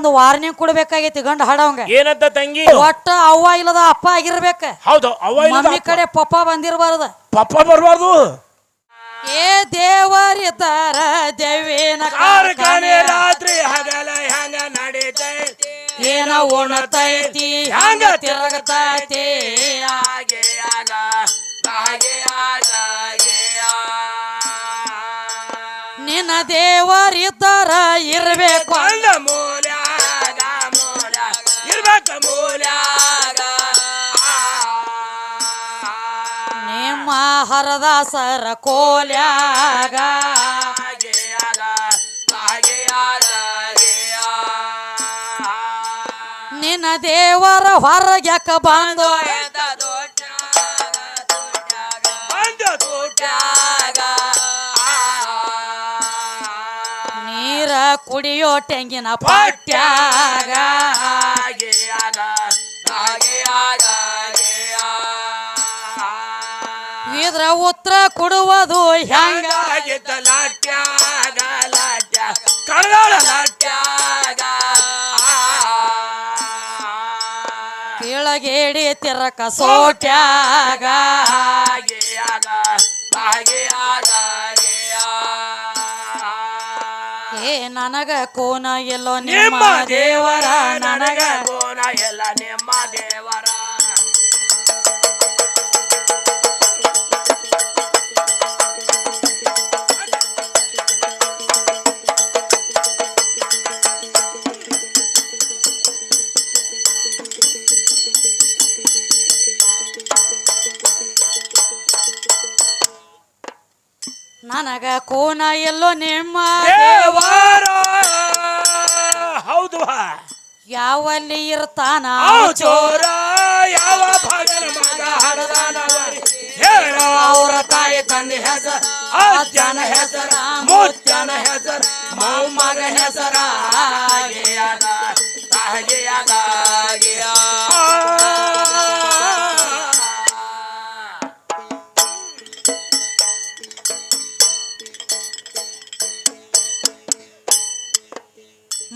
ಒಂದು ವಾರ್ನಿಂಗ್ ಕೊಡ್ಬೇಕಾಗೈತಿ ಗಂಡ ಹಾಡವಂಗ. ಏನಂತ ತಂಗಿ? ಒಟ್ಟ ಅವ್ವ ಇಲ್ಲದ ಅಪ್ಪ ಆಗಿರ್ಬೇಕ. ಹೌದು, ಅವ್ವ ಮಮ್ಮಿ ಕಡೆ ಪಪ್ಪ ಬಂದಿರಬಾರ್ದ. ಪಪ್ಪ ಬರ್ಬಾರ್ದು. ಏ ದೇವರಿದ್ದಾರ ದೇವಿನ ಕಾರ್ಖಾನೆ ರಾತ್ರಿ ಹಗಲ ಹಂಗ ನಡೀತೈತಿ, ಏನ ಉಣತೈತಿ ಹಂಗ ತಿರುಗತೈತಿ. ಹಾಗೆ ಆಗ ಹಾಗೆ ಆಗ ನಿನ್ನ ದೇವರಿದ್ದಾರ ಇರ್ಬೇಕು ಅಂದ ಮೂಲ್ಯಾಗ ಇರ್ಬೇಕ ಮೂಲ್ಯಾಗ. ನಿಮ್ಮ ಹರದಾಸರ ಕೋಲ್ಯಾಗ ನಿನ್ನ ದೇವರ ಹೊರಗ್ಯಾಕ ಬಂದು ನೀರ ಕುಡಿಯೋ ತೆಂಗಿನ ಪಾಟ್ಯಾಗ ಇದ್ರ ಉತ್ತರ ಕೊಡುವುದು ಹೆಂಗ ಕೆಳಗೇಡಿ ತಿರಕ ಸೋಟ್ಯಾಗ ಏ ನನಗ ಕೋನ ಎಲ್ಲೋ ನಿಮ್ಮ ದೇವರ, ನನಗ ಕೋನ ಎಲ್ಲ ನಿಮ್ಮ ದೇವರ. ನನಗ ಕೋನ ಎಲ್ಲೋ ನಿಮ್ಮ ದೇವರ. ಹೌದು, ಯಾವಲ್ಲಿ ಇರ್ತಾನ ಚೋರ, ಯಾವ ಭಾಗನ ಮಗ ಹಡದಾನವರಿ ಹೇಳ. ಅವರ ತಾಯಿ ತಂದೆ ಹೆಸರ, ಅಜ್ಜನ ಹೆಸರ, ಮುತ್ತನ ಹೆಸರ, ಮೊಮ್ಮಗ ಹೆಸರ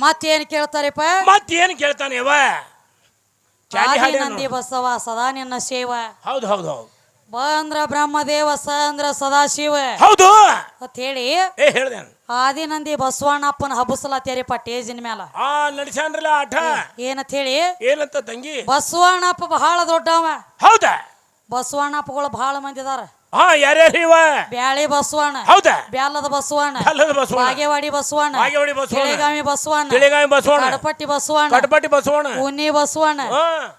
ಮತ್ತೇನ್ ಕೇಳ್ತಾರಪ್ಪ? ಮತ್ತೇನ್ ಕೇಳ್ತಾನೆ ಇವ? ನಂದಿ ಬಸವ ಸದಾ ನಿನ್ನ ಸೇವ. ಹೌದು ಹೌದು ಹೌದು. ಬಂದ್ರ ಬ್ರಹ್ಮದೇವ ಸ ಅಂದ್ರ ಸದಾಶಿವ. ಹೌದು ಅಂತ ಹೇಳಿ ಹೇಳ್ದೆ. ಆದಿನಂದಿ ಬಸವಣ್ಣಪ್ಪನ ಹಬ್ಬಸಲಾತ್ಯಾರಿಪ್ಪ ಟೇಜಿನ ಮ್ಯಾಲ. ನಡ್ಸ್ಯಾನ್ರಲ್ಲ ಆಟ. ಏನಂತ ಹೇಳಿ? ಏನಂತ ತಂಗಿ? ಬಸವಣ್ಣಪ್ಪ ಬಹಳ ದೊಡ್ಡವ. ಹೌದಾ? ಬಸವಣ್ಣಪ್ಪಗಳು ಬಹಳ ಮಂದಿ ಅದಾರ. ಯಾರ್ಯಾರು ಇವ? ಬ್ಯಾಳಿ ಬಸವಣ್ಣ, ಹೌದಾ? ಬ್ಯಾಲದ ಬಸವಣ್ಣ, ಬಾಗೇವಾಡಿ ಬಸವಣ್ಣ, ತಿಳಿಗಾಮಿ ಬಸವಣ್ಣ, ಕಡಪಟ್ಟಿ ಬಸವಣ್ಣ, ಕಡಪಟ್ಟಿ ಬಸವಣ್ಣ, ಉನ್ನಿ ಬಸವಣ್ಣ,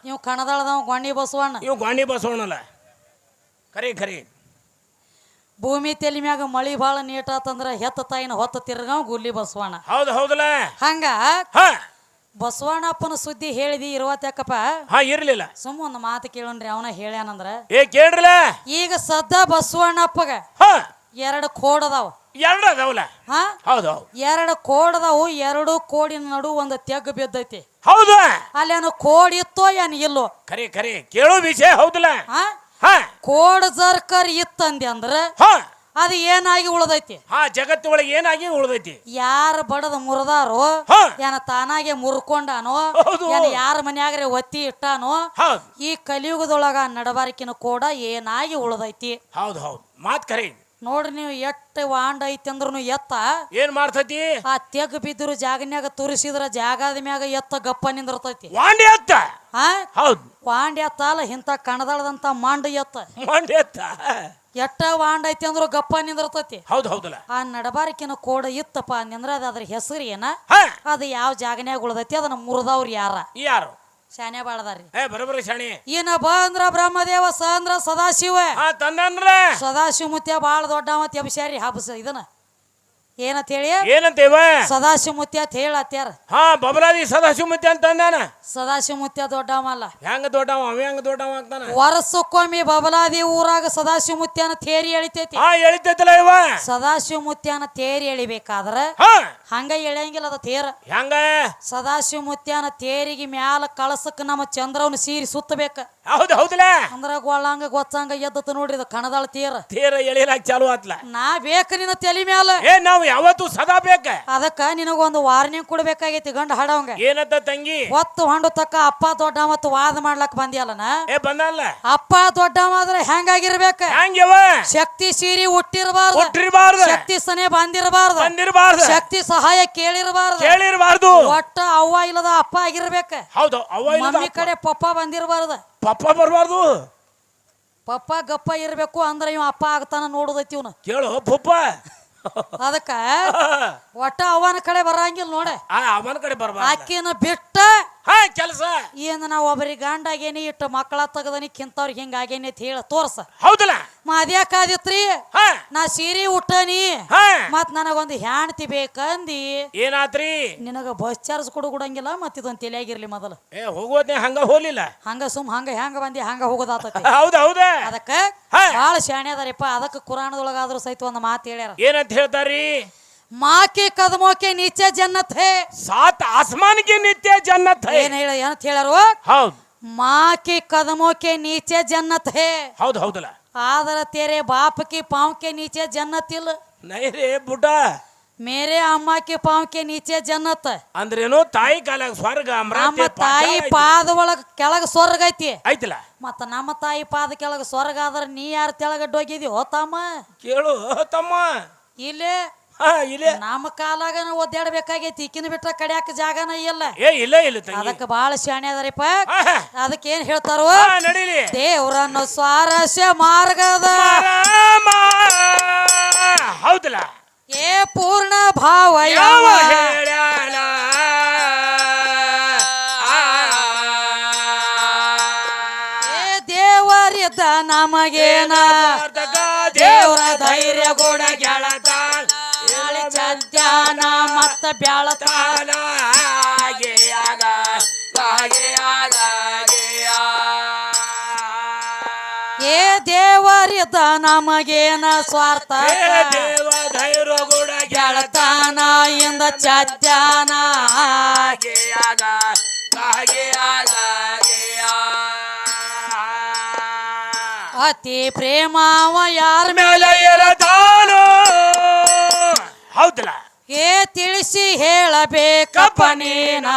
ಇವ್ ಕಣದಾಳದವ ಗೊಂಡಿ ಬಸವಣ್ಣ, ಇವ್ ಗೊಂಡಿ ಬಸವಣ್ಣಲ್ಲ. ಖರಿ ಖರಿ. ಭೂಮಿ ತೆಲಿ ಮ್ಯಾಗ ಮಳಿ ಬಾಳ ನೀಟಾತಂದ್ರ ಹೆತ್ತ ತಾಯಿನ ಹೊತ್ತ ತಿರ್ಗಾವ್ ಗುಲ್ಲಿ ಬಸವಣ್ಣ. ಹೌದು ಹೌದಲ್ಲ. ಹಂಗ ಬಸವಣ್ಣಪ್ಪನ ಸುದ್ದಿ ಹೇಳಿದಿ ಇರುವತ್ತಕ್ಕಪ್ಪ. ಇರ್ಲಿಲ್ಲ. ಸುಮ್ಮ ಒಂದು ಮಾತು ಕೇಳೋಣ್ರಿ, ಅವನ ಹೇಳ್ಯಾನಂದ್ರ ಕೇಳ್ರಲ್ಲ. ಈಗ ಸದ್ದ ಬಸವಣ್ಣಪ್ಪಗ 2 ಕೋಡ್ ಅದಾವ. 2 ಅದಾವಲ್ಲ? ಹೌದು. 2 ಕೋಡ್ ಅದಾವು. 2 ಕೋಡಿನ ನಡು ಒಂದು ತೆಗ್ ಬಿದ್ದೈತಿ. ಹೌದು. ಅಲ್ಲಿ ಏನು ಕೋಡ್ ಇತ್ತೋ ಏನ್ ಇಲ್ಲೋ? ಖರಿ ಖರಿ ಕೇಳೋ ವಿಷಯ ಹೌದಲ್ಲ. ಕೋಡ್ ಜರ್ಕರ್ ಇತ್ತಂದಿ ಅಂದ್ರ ಅದು ಏನಾಗಿ ಉಳ್ದೈತಿ? ಜಗತ್ತು ಒಳಗೆ ಏನಾಗಿ ಉಳ್ದೈತಿ? ಯಾರ ಬಡದ ಮುರಿದಾರೋ, ಏನ ತಾನಾಗೆ ಮುರ್ಕೊಂಡಾನೋ, ಏನ ಯಾರ ಮನ್ಯಾಗ್ರೆ ಒತ್ತಿ ಇಟ್ಟಾನೋ, ಈ ಕಲಿಯುಗದೊಳಗ ನಡಬಾರಿಕಿನ ಕೋಡ ಏನಾಗಿ ಉಳ್ದೈತಿ. ಹೌದು ಹೌದು, ಮಾತ್ ಖರಿ. ನೋಡ್ರಿ ನೀವು ಎಷ್ಟ ವಾಂಡ ಐತಿ ಅಂದ್ರೂ ಎತ್ತ ಏನ್ ಮಾಡ್ತೈತಿ? ಆ ತೆಗ್ ಬಿದ್ರು ಜಾಗನ್ಯಾಗ ತುರಿಸಿದ್ರ ಜಾಗದ ಮ್ಯಾಗ ಎತ್ತ ಗಪ್ಪ ನಿಂದಿರ್ತೈತಿ. ವಾಂಡಿ ಎತ್ತ. ಹೌದು, ವಾಂಡಿ ಎತ್ತ ಅಲ್ಲ, ಇಂತ ಕಣದಾಳದಂತ ಮಾಂಡ ಎತ್ತ. ವಾಂಡಿ ಎತ್ತ ಎಟ್ಟ ವಾಂಡ ಐತಿ ಅಂದ್ರು ಗಪ್ಪ ನಿಂದಿರ್ತೈತಿ. ಹೌದು ಹೌದಲ್ಲ. ಆ ನಡಬಾರಿಕಿನ ಕೋಡ ಇತ್ತಪ್ಪ ನಿಂದ್ರ ಅದ್ರ ಹೆಸರು ಏನ? ಅದು ಯಾವ ಜಾಗನ್ಯಾಗ ಉಳ್ದೈತಿ, ಅದನ್ನ ಮುರಿದವ್ರು ಯಾರು? ಶಾನೆ ಬಾಳದಾರಿ. ಬರೋಬರಿ ಶಾಣಿ. ಏನ ಬ ಅಂದ್ರ ಬ್ರಹ್ಮದೇವ, ಸ ಅಂದ್ರ ಸದಾಶಿವ. ತಂದನ್ರ ಸದಾಶಿವ ಮುತ್ಯ ಬಾಳ ದೊಡ್ಡವತ್ ಅಭಿಷಾರಿ ಹಬ್ಬಸ ಇದನ್ನ ಏನಂತ ಹೇಳಿ? ಏನಂತೇವ? ಸದಾಶಿವ ಮುತ್ಯ ಅಂತ ಹೇಳತ್ಯಾರ. ಬಬಲಾದಿ ಸದಾಶಿವ ಮುತ್ಯ ಅಂತ ಅಂದಾನ. ಸದಾಶಿವ ಮುತ್ಯ ದೊಡ್ಡವ ಅಲ್ಲ. ಹೆಂಗ ದೊಡ್ಡವ? ಅವ ಹೆಂಗ ದೊಡ್ಡವ ಆಗ್ತಾನ? ವರ್ಷಕ್ಕೊಮ್ಮೆ ಬಬಲಾದಿ ಊರಾಗ ಸದಾಶಿವ ಮುತ್ಯನ ತೇರಿ ಎಳಿತೈತಿ. ಎಳಿತೈತಲ್ಲ ಇವ. ಸದಾಶಿವ ಮುತ್ಯನ ತೇರಿ ಎಳಿಬೇಕಾದ್ರ ಹಂಗ ಎಳೆಯಂಗಿಲ್ಲ ಅದ ತೇರ ಹೆಂಗ ಸದಾಶಿವ ಮುತ್ಯಾನ ತೇರಿಗೆ ಮ್ಯಾಲ ಕಳಸಕ್ ನಮ್ಮ ಚಂದ್ರವನ್ನ ಸೀರಿ ಸುತ್ತಬೇಕ ಹೌದು ಹೌದಲ್ಲ ಅಂದ್ರ ಗೊಳ್ಳಂಗ ಗೊತ್ತಂಗ ಎದ್ದತ ನೋಡ್ರಿ ಇದು ಕಣದಾಳ ತೇರ ಎಳಿಲಾಕ ಚಾಲು ಆತ್ಲ ನಾ ಬೇಕ ನಿನ್ನ ತಲೆ ಮ್ಯಾಲ ನಾವು ಯಾವತ್ತು ಸದಾ ಬೇಕ ಅದಕ್ಕ ನಿನಗೊಂದು ವಾರ್ನಿಂಗ್ ಕೊಡ್ಬೇಕಾಗೈತಿ ಗಂಡ ಹಾಡವಂಗ ಏನಂತ ತಂಗಿ ಒತ್ತು ಹೊಂಡು ತಕ್ಕ ಅಪ್ಪ ದೊಡ್ಡ ಮತ್ತು ವಾದ ಮಾಡ್ಲಕ್ ಬಂದಿಯಲ್ಲನ ಬಂದಲ್ಲ ಅಪ್ಪ ದೊಡ್ಡವ ಆದ್ರೆ ಹೆಂಗಾಗಿರ್ಬೇಕ ಹೆಂಗ್ಯವ ಶಕ್ತಿ ಸೀರಿ ಹುಟ್ಟಿರಬಾರ್ದು ಶಕ್ತಿ ಸನೆ ಬಂದಿರಬಾರ್ದು ಶಕ್ತಿ ಸಹಾಯ ಕೇಳಿರಬಾರ್ದು ಒಟ್ಟ ಅವ್ವ ಇಲ್ಲದ ಅಪ್ಪ ಆಗಿರ್ಬೇಕ ಹೌದು ಅವ್ವ ಮಮ್ಮಿ ಕಡೆ ಪಪ್ಪ ಬಂದಿರಬಾರ್ದು ಪಪ್ಪ ಬರಬಾರ್ದು ಪಪ್ಪ ಗಪ್ಪ ಇರ್ಬೇಕು ಅಂದ್ರ ಇವ ಅಪ್ಪ ಆಗ್ತಾನ ನೋಡುದೈತಿ ಇವ್ನ ಕೇಳು ಪಪ್ಪ ಅದಕ್ಕ ಒಟ್ಟ ಅವನ ಕಡೆ ಬರಂಗಿಲ್ಲ ನೋಡ ಅವನ ಕಡೆ ಬರಬಾರ್ದು ಆಕಿನ ಬಿಟ್ಟ ಕೆಲಸ ಏನ್ ನಾವ್ ಒಬ್ಬರಿಗೆ ಗಂಡ ಆಗೇನಿ ಇಟ್ಟು ಮಕ್ಕಳ ತಗದನಿ ಕಿಂತವ್ರಿಗೆ ಹಿಂಗ ಆಗೇನಿ ಅಂತ ಹೇಳ ತೋರ್ಸ ಹೌದಲ್ಲ ಅದ್ಯಾಕಾದಿತ್ರಿ ನಾ ಸೀರೆ ಉಟ್ಟನಿ ಮತ್ ನನಗೊಂದು ಹೆಣ್ತಿ ಬೇಕಂದಿ ಏನಾತ್ರಿ ನಿನಗ ಬಸ್ ಚಾರ್ಜ್ ಕೊಡಂಗಿಲ್ಲ ಮತ್ ಇದೊಂದ್ ತಲೆಯಾಗಿರ್ಲಿ ಮೊದಲ ಹೋಗೋದ್ನೇ ಹಂಗ ಹೋಗ್ಲಿಲ್ಲ ಹಂಗ ಹೆಂಗ ಬಂದಿ ಹಂಗ ಹೋಗೋದಾತತಿ ಹೌದ ಅದಕ್ಕ ಬಾಳ ಶಾಣೆ ಅದಾರಿಪ್ಪ ಅದಕ್ಕ ಕುರಾಣದೊಳಗಾದ್ರೂ ಸಹಿತ ಒಂದು ಮಾತು ಹೇಳ್ಯಾರ ಏನಂತ ಹೇಳ್ತಾರಿ माँ के कदमों के नीचे जन्नत है सात आसमान के नीचे जन्नत है हौद माँ के कदमों के नीचे जन्नत है हौद हौदला आदर तेरे बाप के पाँव के नीचे जन्नत इल नहीं रे बुड्ढा मेरे अम्मा के पाँव के नीचे जन्नत अंद्रेनो ताई कालाग ಸ್ವರ್ಗ ನಮ್ಮ ತಾಯಿ ಪಾದ ಒಳಗ ಕೆಳಗ ಸ್ವರ್ಗ ಐತಿ ಐತಲ್ಲ ಮತ್ತ ನಮ್ಮ ತಾಯಿ ಪಾದ ಕೆಳಗ ಸ್ವರ್ಗ ಆದ್ರ ನೀ ಯಾರ ತೆಳಗಡ್ಡೋಗಿದಿ ತಮ್ಮ ಕೇಳು ತಮ್ಮ ಇಲ್ಲೇ ನಮ್ಮ ಕಾಲಾಗ ಒದ್ದಾಡಬೇಕಾಗೈತಿ ಈಕಿನ ಬಿಟ್ಟ ಕಡ್ಯಾಕ ಜಾಗನ ಇಲ್ಲ ಅದಕ್ಕ ಬಾಳ ಶಾಣೆ ಅದಾರಿಪ್ಪ ಅದಕ್ಕೆ ಏನ್ ಹೇಳ್ತಾರೋ ದೇವ್ರನ್ನು ಸ್ವಾರಸ್ಯ ಮಾರ್ಗದ ಹೌದಲ್ಲ ಏ ಪೂರ್ಣ ಭಾವ ಯಾವ ದೇವರಿದ್ದ ನಮಗೇನ ದೇವರ ಧೈರ್ಯ ಕೂಡ ಗೆಳತಾನ ಸತ್ಯಾನ ಮತ್ತ ಬೆಳತಾನ ಏ ದೇವರಿದ್ದ ನಮಗೇನ ಸ್ವಾರ್ಥ ದೇವ ಧೈರ್ಯ ಕೂಡ ಗೆಳತಾನ ಇಂದ ಸತ್ಯಾನ ಅತಿ ಪ್ರೇಮವ ಯಾರ ಮೇಲೆ ಇರತಾನೋ ಹೌದಲ್ಲ ಏ ತಿಳಿಸಿ ಹೇಳಬೇಕಪ್ಪ ನೀನ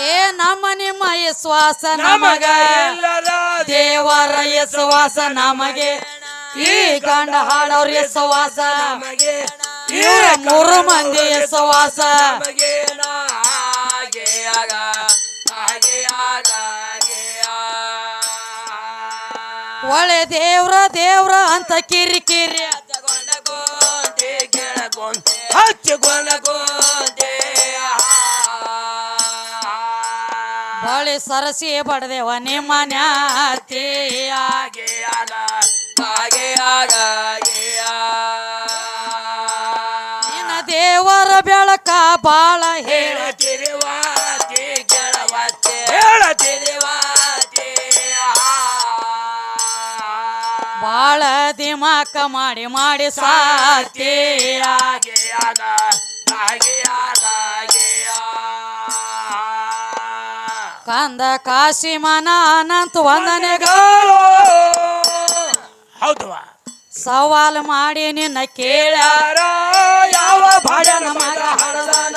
ಏ ನಮ್ಮ ನಿಮ್ಮ ವಿಶ್ವಾಸ ನಮಗ ದೇವರ ವಿಶ್ವಾಸ ನಮಗೆ ಈ ಗಂಡ ಹಾಡೋರ್ ವಿಶ್ವಾಸ ಇವ್ರ ಮೂರು ಮಂದಿ ವಿಶ್ವಾಸ ಒಳ್ಳೆ ದೇವ್ರ ಅಂತ ಕಿರಿಕಿರಿ ಬಳಿ ಸರಸಿ ಬಡದೇವ ನಿಮ್ಮ ನ್ಯಾತಿ ನಿನ್ನ ದೇವರ ಬೆಳಕ ಬಾಳ ಬಾಳ ದಿಮಾಕ ಮಾಡಿ ಸಾತಿ ಕಂದ ಕಾಶಿ ಮನ ಅನಂತ ವಂದನೆಗಳು ಹೌದು ಸವಾಲ್ ಮಾಡಿ ನಿನ್ನ ಕೇಳ್ಯಾರ ಯಾವ ಭಜನ ಮಗ ಹಡದಾನ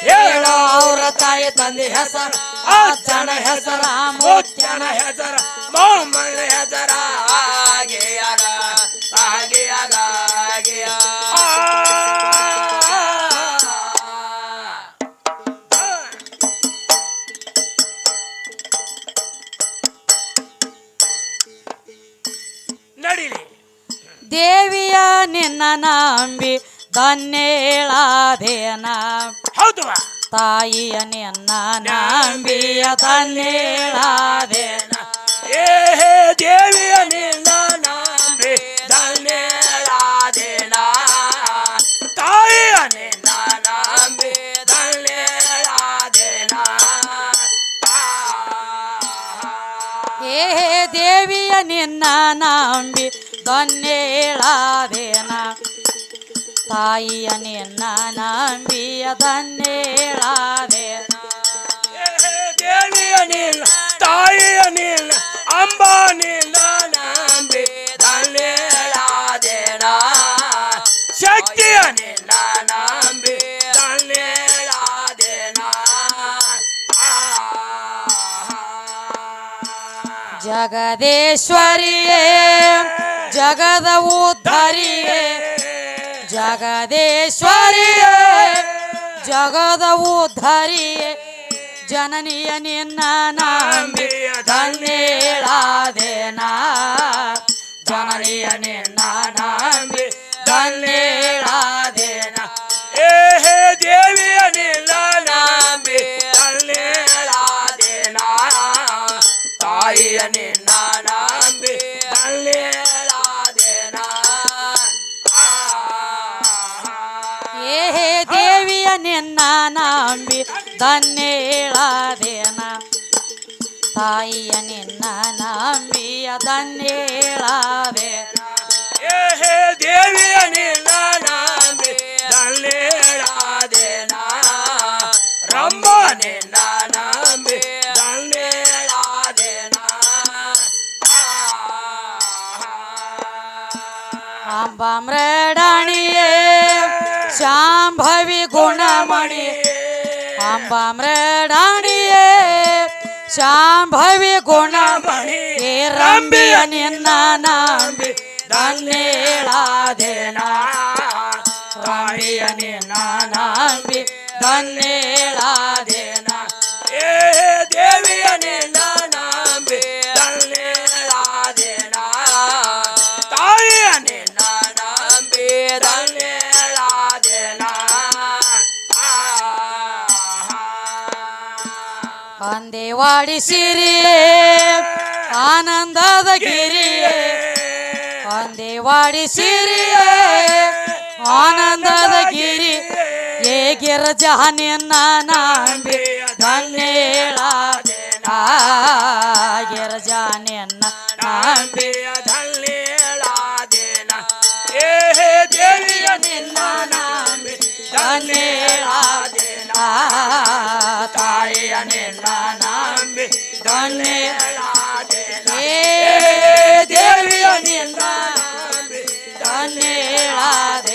ಹೇಳೋ ಅವ್ರ ತಾಯಿ ತಂದೆ ಹೆಸರ ಅಜ್ಜನ ಹೆಸರ ಮುತ್ಯನ ಹೆಸರ ಮೊಮ್ಮನ ಹೆಸರ ನಡೀಲಿ ದೇವಿಯ ನಿನ್ನ ನಂಬಿ ಧನ್ಯೇಳಾದೇನ ಹೌದು ತಾಯಿಯ ನಿನ್ನ ನಂಬಿಯ ಧನ್ಯೇಳಾದೇನ ಏ ದೇವಿಯ ನಿನ್ನ ನಂಬಿ ಧನ್ಯೇಳಾದೇನ ತಾಯಿಯ ನಿನ್ನ ನಂಬಿ ಧನ್ಯೇಳಾದೇನ ಏ ದೇವಿಯ ನಿನ್ನ ನಂಬಿ ಧನ್ಯೇಳಾದೇನ ತಾಯಿಯ ನಿನ್ನ ನಂಬಿಯ ಧನ್ಯೇಳಾದೇನ ದೇವಿಯ ನಿನ್ನ ತಾಯಿಯ ನಿನ್ನ ಅಂಬ ನಿನ್ನ ನಂಬಿ ಧನ್ಯೇಳಾದೇನ ಶಕ್ತಿಯ ನಿನ್ನ ನಂಬಿ ಧನ್ಯೇಳಾದೇನ ಜಗದೇಶ್ವರಿಯೇ ಜಗದ ಉದ್ಧರಿಯೇ ಜಗದೇಶ್ವರಿಯೇ ಜಗದ ಉದ್ಧರಿಯೇ ಜನನಿಯ ನಿನ್ನ ನಂಬಿ ಧನ್ಯೇಳಾದೇನ ಜನನಿಯ ನಿನ್ನ ನಂಬಿ ಧನ್ಯೇಳಾದೇನ ಹೇ ದೇವಿಯ ನಿನ್ನ ನಂಬಿ ಧನ್ಯೇಳಾದೇನ ತಾಯಿಯ ನಿನ್ನ ನಂಬಿ ಧನ್ಯೇಳಾದೇನ ಏ ದೇವಿಯ ನಿನ್ನ ನಂಬಿ ಧನ್ಯೇಳಾದೇನ ತಾಯಿಯ ನಿನ್ನ ನಂಬಿಯ ಧನ್ಯೇಳಾದೇನ ಹೇ ದೇವಿಯ ನಿನ್ನ ನಂಬಿ ಧನ್ಯೇಳಾದೇನ ರಂಭ ನಿನ್ನ ನಂಬಿ ಧನ್ಯೇಳಾದೇನ ಅಂಬಾಮ್ರಡಾಣಿಯೇ ಶಾಂಭವಿ ಗುಣಮಣಿ ಅಂಬಾಮ್ರಡಾಣಿಯೇ ಶಾಂಭವಿ ಗುಣಮಣಿ ಏ ರಂಬಿಯ ನಿನ್ನ ನಂಬಿ ಧನ್ಯೇಳಾದೇನ ರಂಬಿಯ ನಿನ್ನ ನಂಬಿ ಧನ್ಯೇಳಾದೇನ ದೇವಿಯ ನಿನ್ನ ನಂಬಿ ಧನ್ಯೇಳಾದೇನ ತಾಯಿಯ ನಿನ್ನ ನಂಬಿ ಧನ್ಯೇಳಾದೇನ ಅಂದೇವಾಡಿ ಸಿರಿಯೇ ಆನಂದದ ಗಿರಿಯೇ ಅಂದೇವಾಡಿ ಸಿರಿಯೇ ಆನಂದದ ಗಿರಿ ಏ ಗಿರಜಾ ನಿನ್ನ ನಂಬಿ ಧನ್ಯೇಳಾದೇನ ಗಿರಜಾ ನಿನ್ನ ನಂಬಿ ಧನ್ಯೇಳಾದೇನ ದೇವಿಯ ನಿನ್ನ ನಂಬಿ ಧನ್ಯೇಳಾದೇನ ತಾಯಿಯ ನಿನ್ನ ನಂಬಿ ಧನ್ಯೇಳಾದೇನ ದೇವಿಯ ನಿನ್ನ ನಂಬಿ ಧನ್ಯೇಳಾದೇನ